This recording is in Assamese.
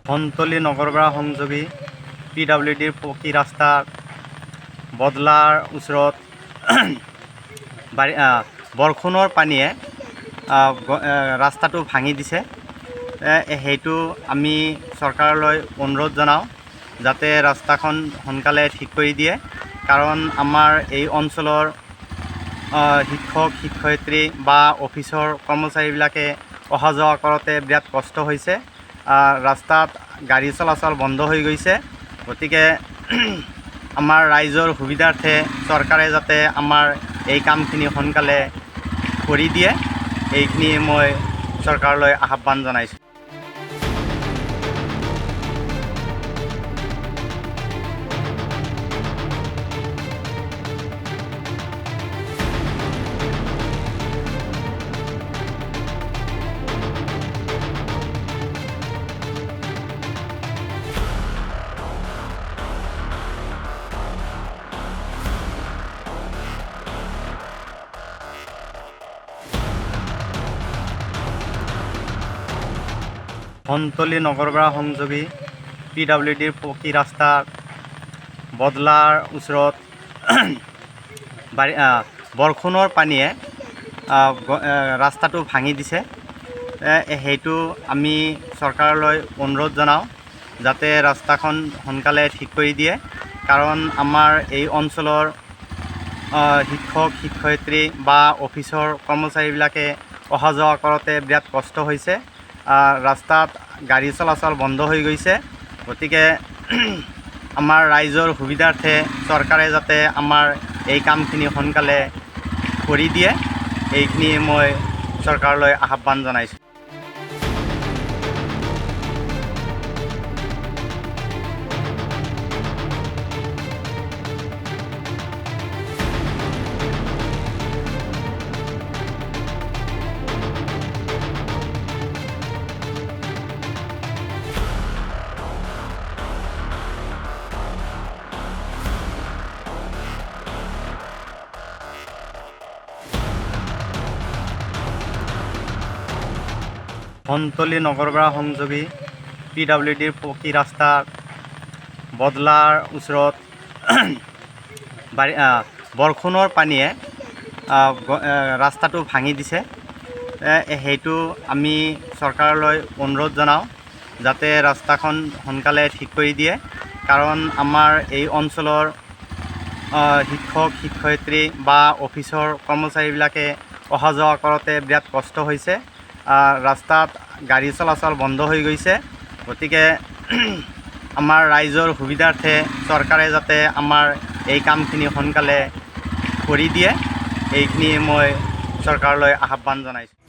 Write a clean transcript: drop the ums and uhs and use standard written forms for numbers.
ধনতলী নগৰপৰা সংযোগী PWDৰ পকী ৰাস্তাৰ বদলাৰ ওচৰত বৰষুণৰ পানীয়ে ৰাস্তাটো ভাঙি দিছে। সেইটো আমি চৰকাৰলৈ অনুৰোধ জনাওঁ যাতে ৰাস্তাখন সোনকালে ঠিক কৰি দিয়ে, কাৰণ আমাৰ এই অঞ্চলৰ শিক্ষক শিক্ষয়িত্ৰী বা অফিচৰ কৰ্মচাৰীবিলাকে অহা যোৱা কৰোঁতে বিৰাট কষ্ট হৈছে। ৰাস্তাত গাড়ী চলাচল বন্ধ হৈ গৈছে। গতিকে আমাৰ ৰাইজৰ সুবিধাৰ্থে চৰকাৰে যাতে আমাৰ এই কামখিনি সোনকালে কৰি দিয়ে, এইখিনি মই চৰকাৰলৈ আহ্বান জনাইছোঁ। ধনতলী নগৰপৰা সংযোগী PWDৰ পকী ৰাস্তাৰ বদলাৰ ওচৰত বৰষুণৰ পানীয়ে ৰাস্তাটো ভাঙি দিছে। সেইটো আমি চৰকাৰলৈ অনুৰোধ জনাওঁ যাতে ৰাস্তাখন সোনকালে ঠিক কৰি দিয়ে, কাৰণ আমাৰ এই অঞ্চলৰ শিক্ষক শিক্ষয়িত্ৰী বা অফিচৰ কৰ্মচাৰীবিলাকে অহা যোৱা কৰোঁতে বিৰাট কষ্ট হৈছে। ৰাস্তাত গাড়ী চলাচল বন্ধ হৈ গৈছে। গতিকে আমাৰ ৰাইজৰ সুবিধাৰ্থে চৰকাৰে যাতে আমাৰ এই কামখিনি সোনকালে কৰি দিয়ে, এইখিনি মই চৰকাৰলৈ আহ্বান জনাইছোঁ। ধনতলী নগৰপৰা সংযোগী PWDৰ পকী ৰাস্তাৰ বদলাৰ ওচৰত বৰষুণৰ পানীয়ে ৰাস্তাটো ভাঙি দিছে। সেইটো আমি চৰকাৰলৈ অনুৰোধ জনাওঁ যাতে ৰাস্তাখন সোনকালে ঠিক কৰি দিয়ে, কাৰণ আমাৰ এই অঞ্চলৰ শিক্ষক শিক্ষয়িত্ৰী বা অফিচৰ কৰ্মচাৰীবিলাকে অহা যোৱা কৰোঁতে বিৰাট কষ্ট হৈছে। ৰাস্তাত গাড়ী চলাচল বন্ধ হৈ গৈছে। গতিকে আমাৰ ৰাইজৰ সুবিধাৰ্থে চৰকাৰে যাতে আমাৰ এই কামখিনি সোনকালে কৰি দিয়ে, এইখিনি মই চৰকাৰলৈ আহ্বান জনাইছোঁ।